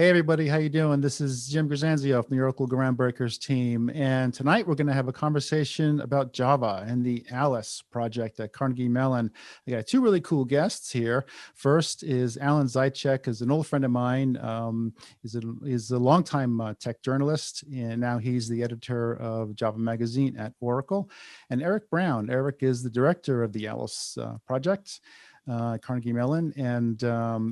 Hey everybody, how you doing? This is Jim Grisanzio from the Oracle Groundbreakers team, and tonight we're going to have a conversation about Java and the Alice project at Carnegie Mellon. I got two really cool guests here. First is Alan Zeichick, is an old friend of mine. He's a longtime tech journalist, and now he's the editor of Java Magazine at Oracle. And Eric Brown. Eric is the director of the Alice project. Carnegie Mellon, and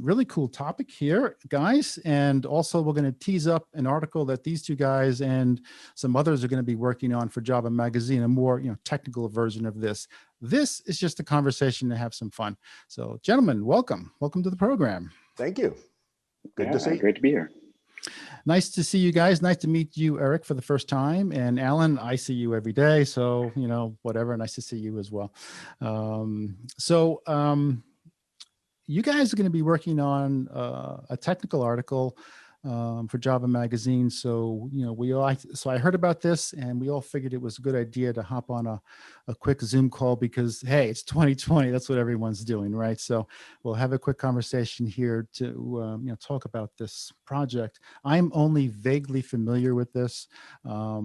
really cool topic here, guys. And also we're going to tease up an article that these two guys and some others are going to be working on for Java Magazine, a more technical version of this. This is just a conversation to have some fun. So gentlemen, welcome to the program. Thank you. Good to see you. Great to be here. Nice to see you guys. Nice to meet you, Eric, for the first time. And Alan, I see you every day. So, whatever. Nice to see you as well. You guys are going to be working on a technical article for Java Magazine. So, so I heard about this and we all figured it was a good idea to hop on a quick Zoom call because, hey, it's 2020. That's what everyone's doing, right? So we'll have a quick conversation here to, talk about this project. I'm only vaguely familiar with this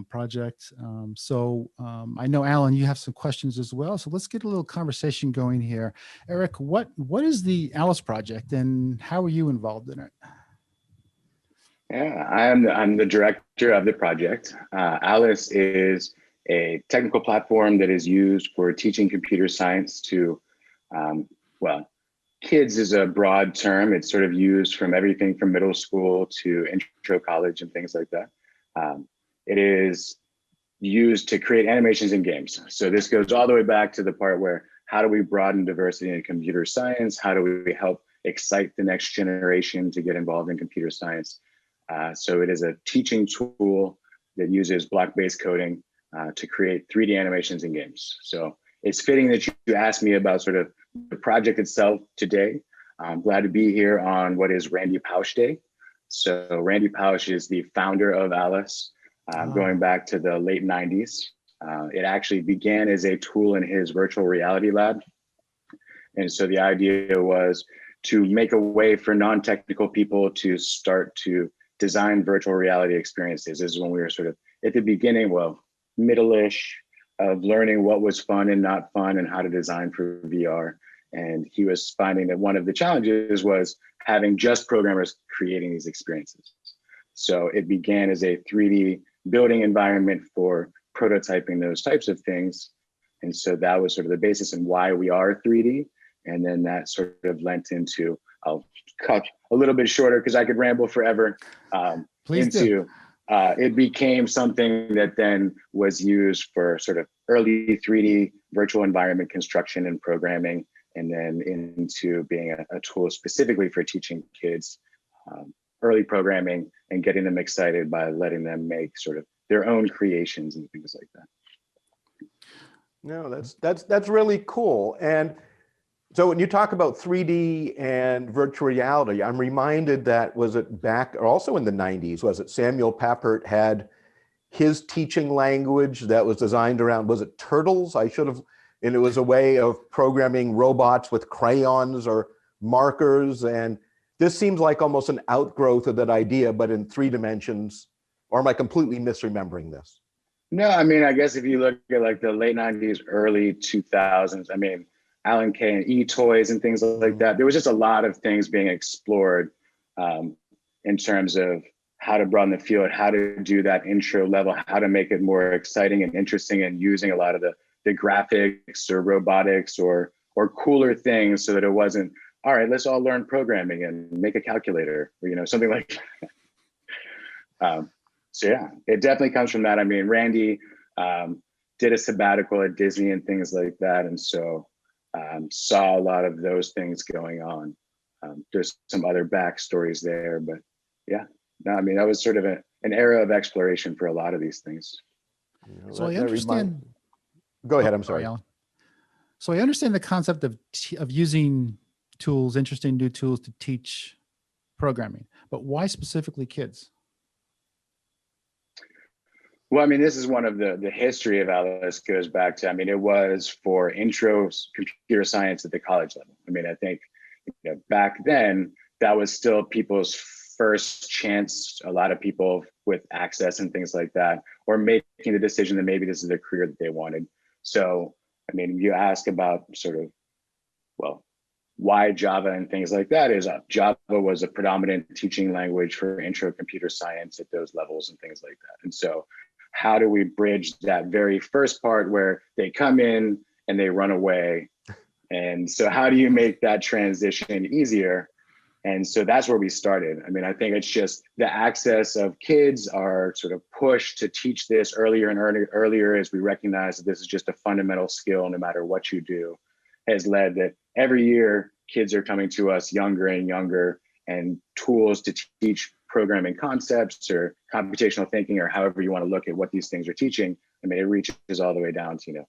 project. I know, Alan, you have some questions as well. So let's get a little conversation going here. Eric, what is the Alice project and how are you involved in it? Yeah, I'm the director of the project. Alice is a technical platform that is used for teaching computer science to, kids is a broad term. It's sort of used from everything from middle school to intro college and things like that. It is used to create animations and games. So this goes all the way back to the part where how do we broaden diversity in computer science? How do we help excite the next generation to get involved in computer science? So it is a teaching tool that uses block-based coding to create 3D animations and games. So it's fitting that you asked me about sort of the project itself today. I'm glad to be here on what is Randy Pausch Day. So Randy Pausch is the founder of Alice, going back to the late 90s. It actually began as a tool in his virtual reality lab. And so the idea was to make a way for non-technical people to start to design virtual reality experiences. This is when we were sort of at the beginning, middle-ish of learning what was fun and not fun and how to design for VR. And he was finding that one of the challenges was having just programmers creating these experiences. So it began as a 3D building environment for prototyping those types of things. And so that was sort of the basis and why we are 3D. And then that sort of lent into, I'll cut a little bit shorter because I could ramble forever. It became something that then was used for sort of early 3D virtual environment construction and programming, and then into being a tool specifically for teaching kids early programming and getting them excited by letting them make sort of their own creations and things like that. No, that's really cool. And so when you talk about 3D and virtual reality, I'm reminded that, was it back, or also in the 90s, was it Samuel Papert had his teaching language that was designed around, was it turtles? And it was a way of programming robots with crayons or markers. And this seems like almost an outgrowth of that idea, but in 3 dimensions, or am I completely misremembering this? No, I guess if you look at like the late 90s, early 2000s, Alan Kay and e-toys and things like that. There was just a lot of things being explored in terms of how to broaden the field, how to do that intro level, how to make it more exciting and interesting, and using a lot of the graphics or robotics or cooler things so that it wasn't, all right, let's all learn programming and make a calculator, or something like that. So yeah, it definitely comes from that. Randy did a sabbatical at Disney and things like that. And so saw a lot of those things going on. There's some other backstories there, but yeah, no, that was sort of an era of exploration for a lot of these things. So I understand. Go ahead. I'm sorry. Alan. So I understand the concept of using tools, interesting new tools to teach programming, but why specifically kids? Well, this is one of the history of Alice goes back to, it was for intro computer science at the college level. I think back then that was still people's first chance, a lot of people with access and things like that, or making the decision that maybe this is the career that they wanted. So, I mean, you ask about sort of, well, why Java and things like that is Java was a predominant teaching language for intro computer science at those levels and things like that. And so how do we bridge that very first part where they come in and they run away? And so how do you make that transition easier? And so that's where we started. I mean, I think it's just the access of kids are sort of pushed to teach this earlier and earlier as we recognize that this is just a fundamental skill no matter what you do, has led that every year kids are coming to us younger and younger, and tools to teach programming concepts or computational thinking or however you want to look at what these things are teaching. I mean, it reaches all the way down to,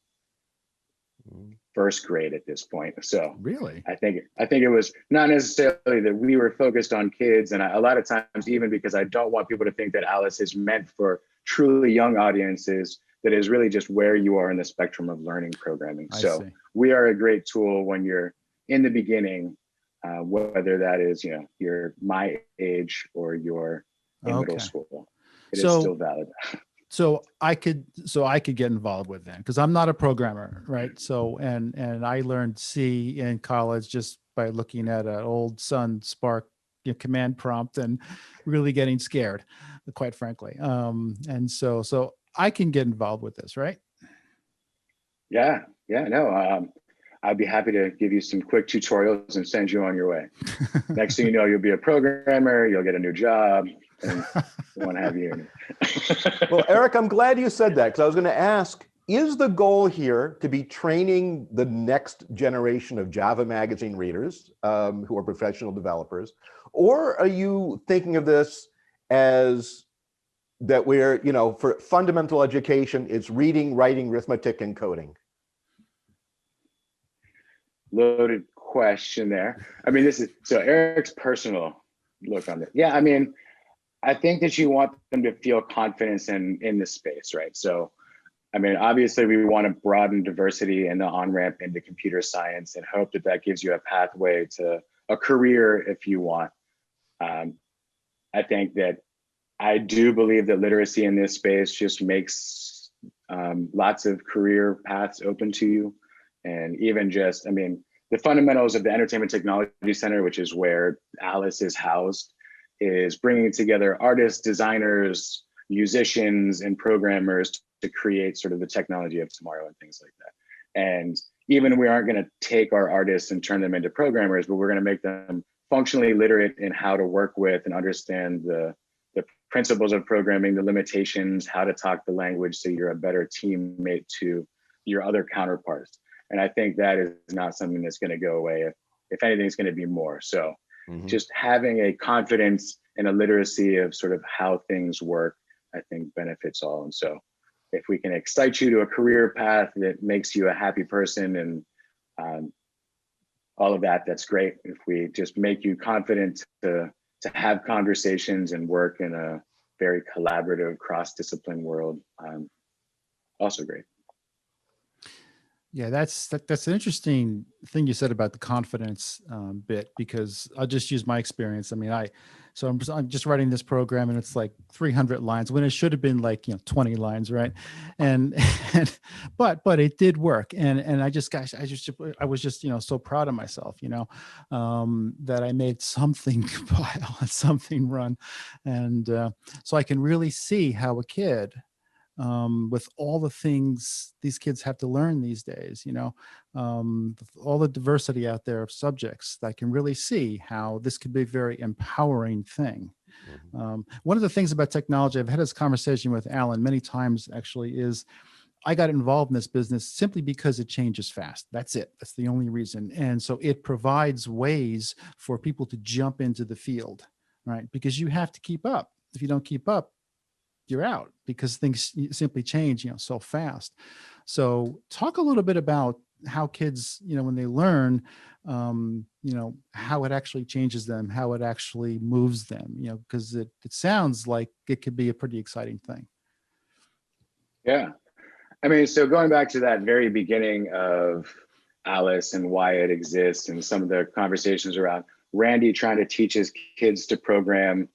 first grade at this point. So Really? I think it was not necessarily that we were focused on kids, and a lot of times, even because I don't want people to think that Alice is meant for truly young audiences, that is really just where you are in the spectrum of learning programming. So we are a great tool when you're in the beginning, whether that is, you're my age or you're in middle school. It is still valid. So I could get involved with that because I'm not a programmer, right? So and I learned C in college just by looking at an old Sun Spark command prompt and really getting scared, quite frankly. And so I can get involved with this, right? Yeah, no. I'd be happy to give you some quick tutorials and send you on your way. Next thing you know, you'll be a programmer, you'll get a new job, and we want to have you. Well, Eric, I'm glad you said that, because I was going to ask, is the goal here to be training the next generation of Java magazine readers who are professional developers? Or are you thinking of this as that we're, for fundamental education, it's reading, writing, arithmetic, and coding? Loaded question there. I mean, so Eric's personal look on it. Yeah, I mean, I think that you want them to feel confidence in this space, right? So, I mean, obviously we want to broaden diversity and the on-ramp into computer science and hope that gives you a pathway to a career if you want. I think that I do believe that literacy in this space just makes lots of career paths open to you. And even just, I mean, the fundamentals of the Entertainment Technology Center, which is where Alice is housed, is bringing together artists, designers, musicians, and programmers to create sort of the technology of tomorrow and things like that. And even we aren't going to take our artists and turn them into programmers, but we're going to make them functionally literate in how to work with and understand the principles of programming, the limitations, how to talk the language so you're a better teammate to your other counterparts. And I think that is not something that's going to go away. If anything, it's going to be more. So just having a confidence and a literacy of sort of how things work, I think benefits all. And so if we can excite you to a career path that makes you a happy person and all of that, that's great. If we just make you confident to have conversations and work in a very collaborative, cross-discipline world, also great. Yeah, that's an interesting thing you said about the confidence bit, because I'll just use my experience. I mean, I'm just writing this program and it's like 300 lines when it should have been like 20 lines, right? And but it did work, and I was just so proud of myself, that I made something compile and something run, and so I can really see how a kid, with all the things these kids have to learn these days, all the diversity out there of subjects, I can really see how this could be a very empowering thing. One of the things about technology, I've had this conversation with Alan many times actually, is I got involved in this business simply because it changes fast. That's it. That's the only reason. And so it provides ways for people to jump into the field, right? Because you have to keep up. If you don't keep up, you're out, because things simply change, so fast. So talk a little bit about how kids, when they learn, how it actually changes them, how it actually moves them, because it sounds like it could be a pretty exciting thing. Yeah. I mean, so going back to that very beginning of Alice and why it exists and some of the conversations around Randy trying to teach his kids to program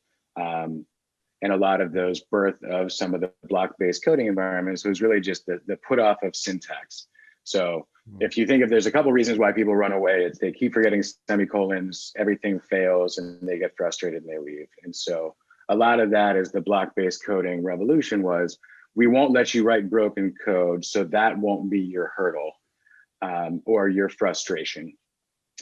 and a lot of those birth of some of the block-based coding environments was really just the put off of syntax. So if you think if there's a couple reasons why people run away, it's they keep forgetting semicolons, everything fails, and they get frustrated and they leave. And so a lot of that is the block-based coding revolution was, we won't let you write broken code, so that won't be your hurdle or your frustration.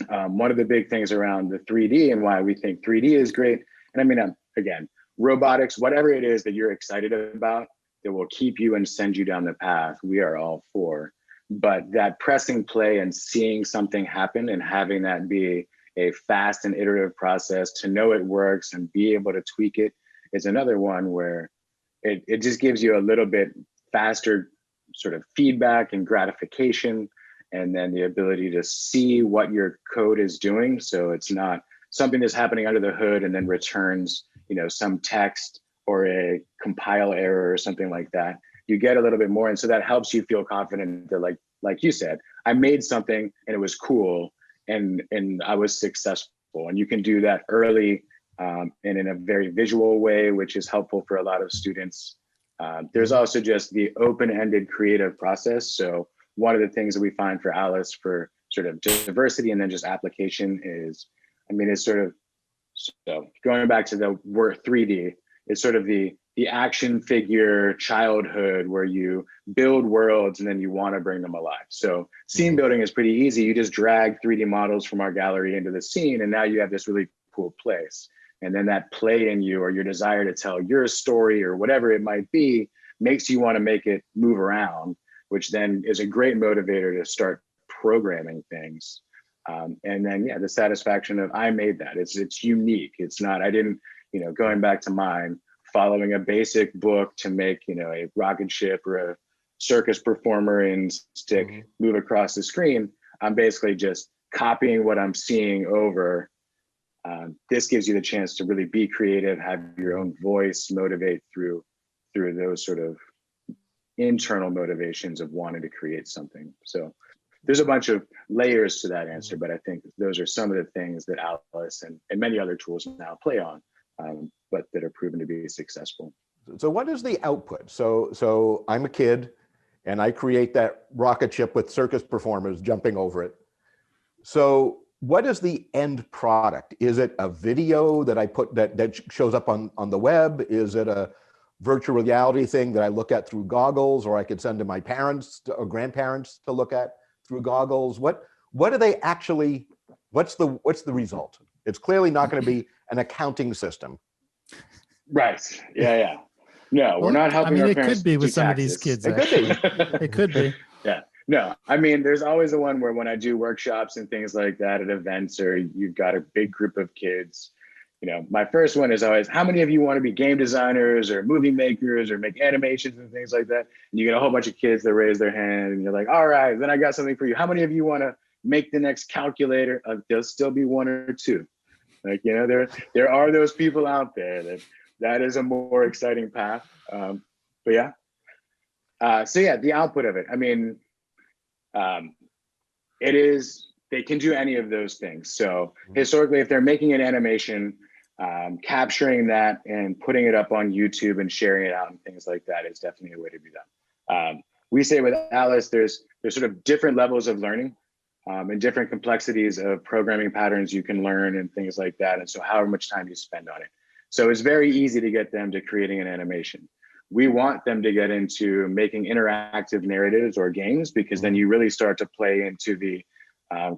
One of the big things around the 3D and why we think 3D is great, and I mean, again, robotics, whatever it is that you're excited about that will keep you and send you down the path, we are all for. But that pressing play and seeing something happen and having that be a fast and iterative process to know it works and be able to tweak it is another one where it just gives you a little bit faster sort of feedback and gratification, and then the ability to see what your code is doing. So it's not something that's happening under the hood and then returns, some text or a compile error or something like that. You get a little bit more. And so that helps you feel confident that like you said, I made something and it was cool and I was successful. And you can do that early and in a very visual way, which is helpful for a lot of students. There's also just the open-ended creative process. So one of the things that we find for Alice for sort of diversity and then just application is, it's sort of, so going back to the word 3D, it's sort of the action figure childhood where you build worlds and then you want to bring them alive. So scene building is pretty easy. You just drag 3D models from our gallery into the scene and now you have this really cool place. And then that play in you or your desire to tell your story or whatever it might be makes you want to make it move around, which then is a great motivator to start programming things. And then, the satisfaction of I made that. It's unique. It's not, I didn't, going back to mine, following a basic book to make, a rocket ship or a circus performer in stick move across the screen. I'm basically just copying what I'm seeing over. This gives you the chance to really be creative, have your own voice, motivate through those sort of internal motivations of wanting to create something. So there's a bunch of layers to that answer, but I think those are some of the things that Alice and many other tools now play on, but that are proven to be successful. So what is the output? So I'm a kid and I create that rocket ship with circus performers jumping over it. So what is the end product? Is it a video that I put that shows up on the web? Is it a virtual reality thing that I look at through goggles, or I could send to my parents or grandparents to look at through goggles? What do they actually, what's the result? It's clearly not going to be an accounting system. Right. Yeah. No, we're not helping our parents. It could be with some of these kids. It could be. Yeah. No, there's always the one where when I do workshops and things like that at events, or you've got a big group of kids, my first one is always, how many of you want to be game designers or movie makers or make animations and things like that? And you get a whole bunch of kids that raise their hand and you're like, all right, then I got something for you. How many of you want to make the next calculator? There'll still be one or two. There are those people out there that is a more exciting path. The output of it. It is, they can do any of those things. So historically, if they're making an animation, capturing that and putting it up on YouTube and sharing it out and things like that is definitely a way to be done. We say with Alice, there's sort of different levels of learning and different complexities of programming patterns you can learn and things like that. And so however much time you spend on it. So it's very easy to get them to creating an animation. We want them to get into making interactive narratives or games, because then you really start to play into the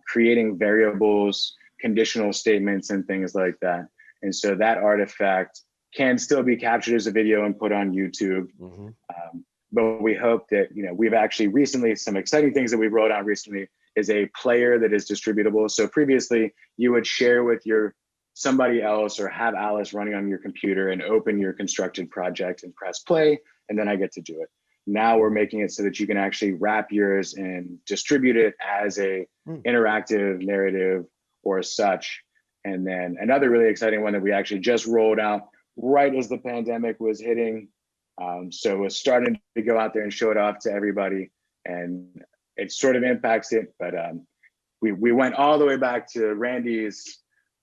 creating variables, conditional statements, and things like that. And so that artifact can still be captured as a video and put on YouTube. But we hope that, we've actually recently, some exciting things that we've rolled out recently is a player that is distributable. So previously you would share with somebody else or have Alice running on your computer and open your constructed project and press play, and then I get to do it. Now we're making it so that you can actually wrap yours and distribute it as a interactive narrative or such. And then another really exciting one that we actually just rolled out right as the pandemic was hitting. So we're starting to go out there and show it off to everybody, and it sort of impacts it. But we went all the way back to Randy's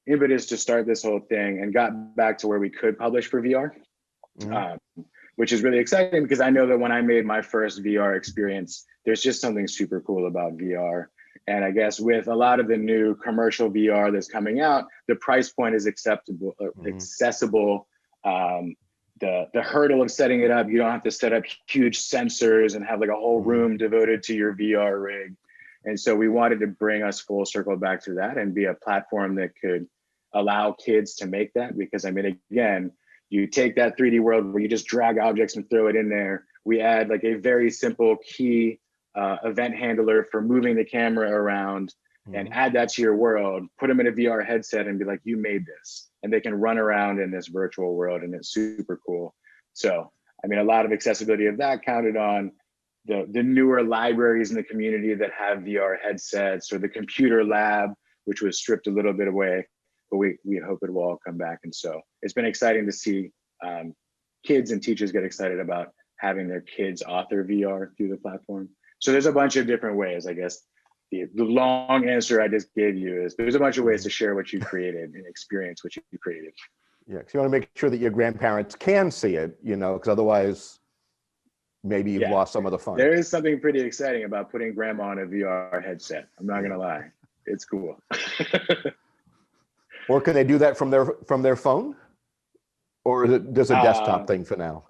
impetus to start this whole thing and got back to where we could publish for VR, which is really exciting because I know that when I made my first VR experience, there's just something super cool about VR. And I guess with a lot of the new commercial VR that's coming out, the price point is accessible. The hurdle of setting it up, you don't have to set up huge sensors and have like a whole room devoted to your VR rig. And so we wanted to bring us full circle back to that and be a platform that could allow kids to make that. Because I mean, again, you take that 3D world where you just drag objects and throw it in there. We add like a very simple key event handler for moving the camera around and add that to your world, put them in a VR headset and be like, you made this. And they can run around in this virtual world and it's super cool. So, I mean, a lot of accessibility of that counted on the newer libraries in the community that have VR headsets, or the computer lab, which was stripped a little bit away, but we hope it will all come back. And so it's been exciting to see kids and teachers get excited about having their kids author VR through the platform. So there's a bunch of different ways, I guess. The long answer I just gave you is there's a bunch of ways to share what you created and experience what you created. Yeah, because you want to make sure that your grandparents can see it, you know, because otherwise maybe you've lost some of the fun. There is something pretty exciting about putting grandma on a VR headset. I'm not gonna lie, it's cool. Or can they do that from their phone? Or is it just a desktop thing for now?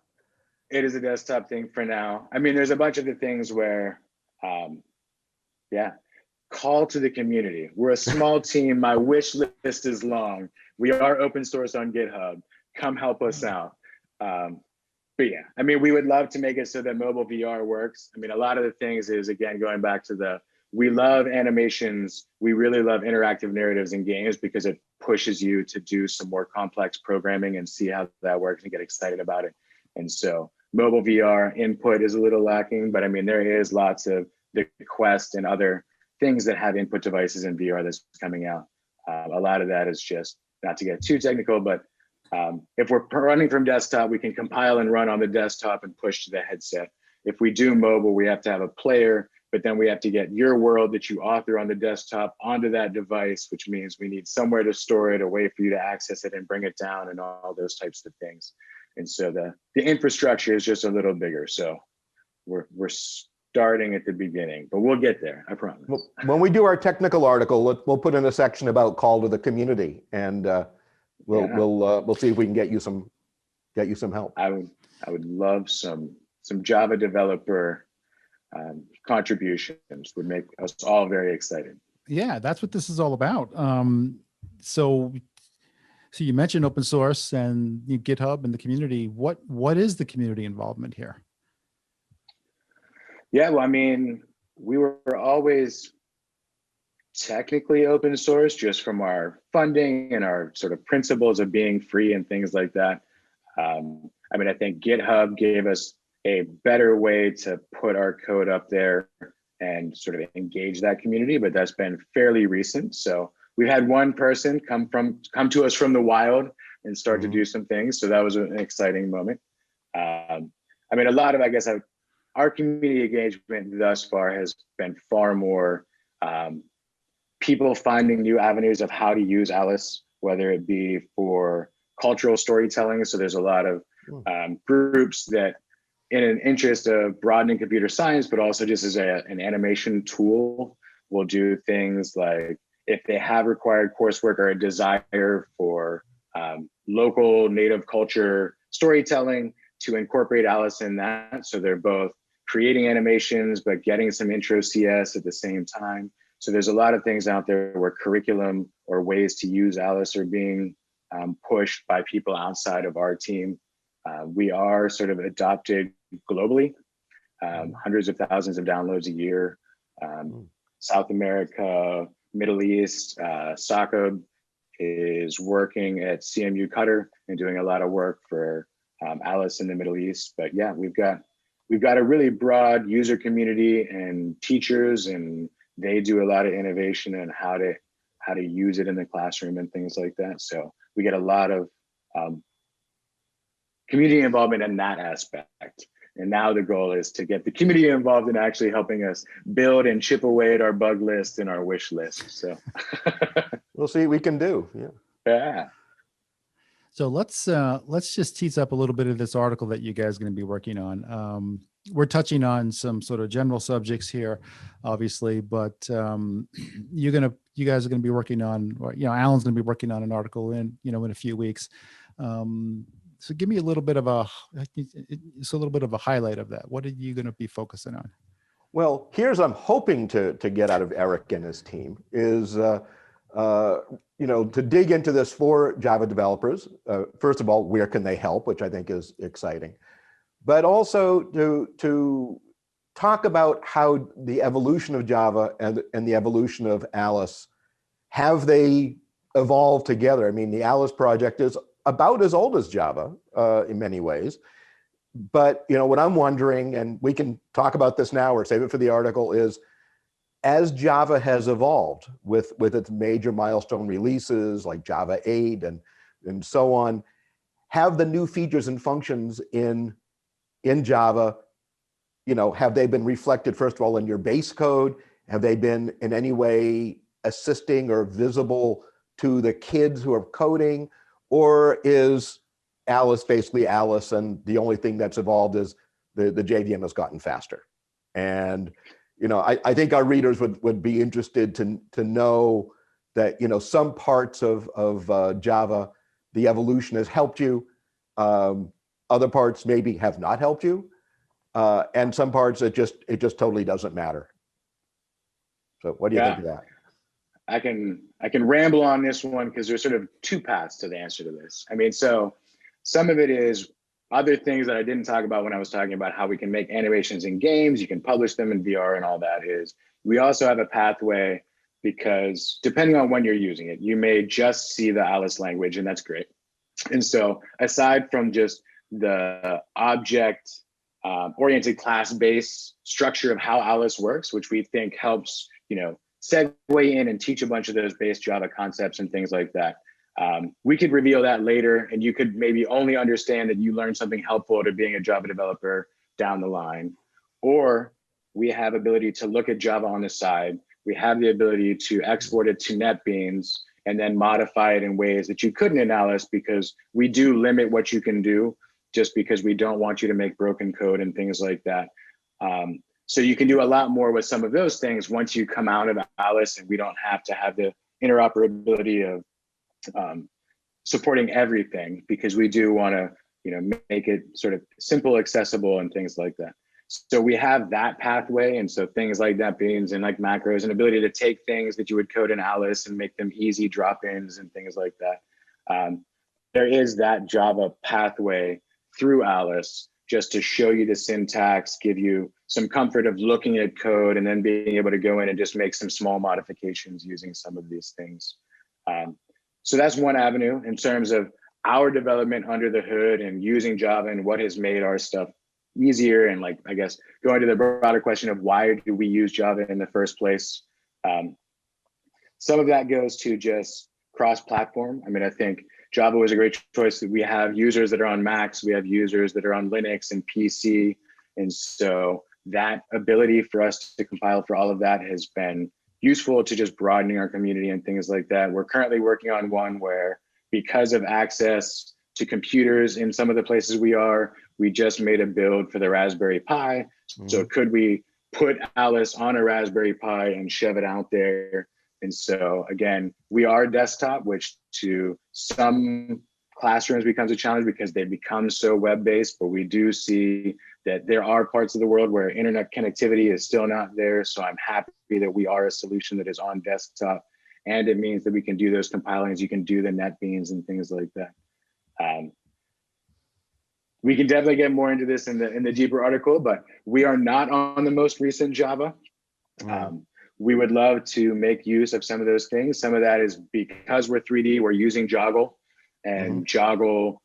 It is a desktop thing for now. I mean, there's a bunch of the things where, call to the community. We're a small team. My wish list is long. We are open source on GitHub. Come help us out. But yeah, I mean, we would love to make it so that mobile VR works. I mean, a lot of the things is, again, going back to we love animations. We really love interactive narratives in games because it pushes you to do some more complex programming and see how that works and get excited about it. And so mobile VR input is a little lacking, but I mean, there is lots of the Quest and other things that have input devices in VR that's coming out. A lot of that is just, not to get too technical, but if we're running from desktop, we can compile and run on the desktop and push to the headset. If we do mobile, we have to have a player, but then we have to get your world that you author on the desktop onto that device, which means we need somewhere to store it, a way for you to access it and bring it down and all those types of things. And so the infrastructure is just a little bigger. So we're starting at the beginning, but we'll get there, I promise. When we do our technical article, we'll put in a section about call to the community, and we'll see if we can get you some help. I would love some Java developer contributions. Would make us all very excited. Yeah, that's what this is all about. So you mentioned open source and GitHub and the community. What is the community involvement here? Yeah, well, I mean, we were always technically open source just from our funding and our sort of principles of being free and things like that. I mean, I think GitHub gave us a better way to put our code up there and sort of engage that community, but that's been fairly recent. So we had one person come to us from the wild and start to do some things. So that was an exciting moment. I mean, a lot of, I guess, our community engagement thus far has been far more people finding new avenues of how to use Alice, whether it be for cultural storytelling. So there's a lot of groups that, in an interest of broadening computer science, but also just as an animation tool, will do things like, if they have required coursework or a desire for local native culture storytelling, to incorporate Alice in that. So they're both creating animations, but getting some intro CS at the same time. So there's a lot of things out there where curriculum or ways to use Alice are being pushed by people outside of our team. We are sort of adopted globally, hundreds of thousands of downloads a year. South America, Middle East, Sakab is working at CMU Qatar and doing a lot of work for Alice in the Middle East. But yeah, we've got a really broad user community and teachers, and they do a lot of innovation and how to use it in the classroom and things like that. So we get a lot of community involvement in that aspect. And now the goal is to get the community involved in actually helping us build and chip away at our bug list and our wish list. So we'll see what we can do. Yeah. Yeah. So let's just tease up a little bit of this article that you guys are going to be working on. We're touching on some sort of general subjects here, obviously, but you guys are going to be working on, or, Alan's going to be working on an article in a few weeks. So give me a little bit of a highlight of that. What are you going to be focusing on? Well, here's I'm hoping to get out of Eric and his team is to dig into this for Java developers. First of all, where can they help, which I think is exciting, but also to talk about how the evolution of Java and the evolution of Alice, have they evolved together? I mean, the Alice project is about as old as Java in many ways. But what I'm wondering, and we can talk about this now or save it for the article, is as Java has evolved with its major milestone releases like Java 8 and so on, have the new features and functions in Java, have they been reflected, first of all, in your base code? Have they been in any way assisting or visible to the kids who are coding? Or is Alice basically Alice, and the only thing that's evolved is the JVM has gotten faster? And I think our readers would be interested to know that some parts of Java, the evolution has helped you, other parts maybe have not helped you, and some parts it just totally doesn't matter. So what do you think of that? I can ramble on this one because there's sort of two paths to the answer to this. I mean, so some of it is other things that I didn't talk about when I was talking about how we can make animations in games, you can publish them in VR and all that. Is we also have a pathway, because depending on when you're using it, you may just see the Alice language, and that's great. And so aside from just the object oriented class-based structure of how Alice works, which we think helps, segue in and teach a bunch of those base Java concepts and things like that. We could reveal that later, and you could maybe only understand that you learned something helpful to being a Java developer down the line. Or we have ability to look at Java on the side. We have the ability to export it to NetBeans and then modify it in ways that you couldn't in Alice, because we do limit what you can do just because we don't want you to make broken code and things like that. So you can do a lot more with some of those things once you come out of Alice, and we don't have to have the interoperability of supporting everything, because we do want to make it sort of simple, accessible, and things like that. So we have that pathway, and so things like NetBeans and like macros, and ability to take things that you would code in Alice and make them easy drop-ins and things like that. There is that Java pathway through Alice, just to show you the syntax, give you some comfort of looking at code, and then being able to go in and just make some small modifications using some of these things. So that's one avenue in terms of our development under the hood and using Java and what has made our stuff easier. And I guess going to the broader question of why do we use Java in the first place? Some of that goes to just cross-platform. I mean, I think Java was a great choice. We have users that are on Macs, we have users that are on Linux and PC. And so that ability for us to compile for all of that has been useful to just broadening our community and things like that. We're currently working on one where, because of access to computers in some of the places we just made a build for the Raspberry Pi. Mm-hmm. So could we put Alice on a Raspberry Pi and shove it out there? And so again, we are desktop, which to some classrooms becomes a challenge because they become so web-based, but we do see that there are parts of the world where internet connectivity is still not there. So I'm happy that we are a solution that is on desktop, and it means that we can do those compilings, you can do the NetBeans and things like that. We can definitely get more into this in the deeper article, but we are not on the most recent Java. We would love to make use of some of those things. Some of that is because we're 3D, we're using Joggle, and Joggle,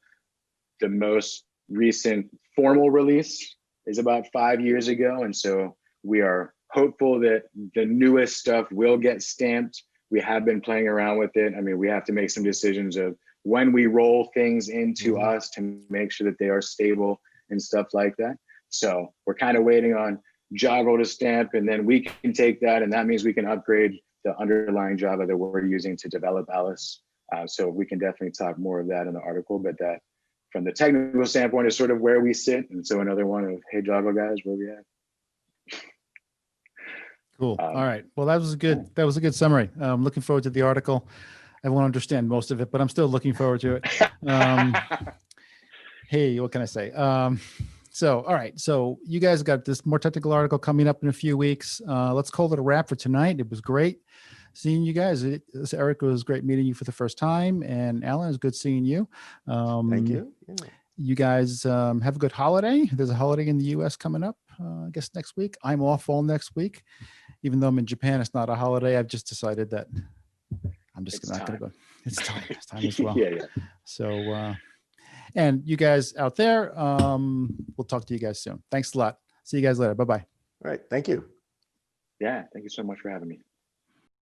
the most recent formal release is about 5 years ago. And so we are hopeful that the newest stuff will get stamped. We have been playing around with it. I mean, we have to make some decisions of when we roll things into us to make sure that they are stable and stuff like that. So we're kind of waiting on Joggle to stamp, and then we can take that, and that means we can upgrade the underlying Java that we're using to develop Alice. So we can definitely talk more of that in the article, but that from the technical standpoint is sort of where we sit. And so another one of, hey, Java guys, where we at? Cool. All right. Well, that was a good summary. I'm looking forward to the article. I won't understand most of it, but I'm still looking forward to it. Hey, what can I say? So, all right. So you guys got this more technical article coming up in a few weeks. Let's call it a wrap for tonight. It was great seeing you guys. Eric, it was great meeting you for the first time. And Alan, it was good seeing you. Thank you. Yeah. You guys have a good holiday. There's a holiday in the U.S. coming up, I guess next week. I'm off all next week. Even though I'm in Japan, it's not a holiday. I've just decided that I'm just not going to go. It's time. It's time as well. Yeah. So, and you guys out there, we'll talk to you guys soon. Thanks a lot. See you guys later. Bye-bye. All right. Thank you. Yeah. Thank you so much for having me.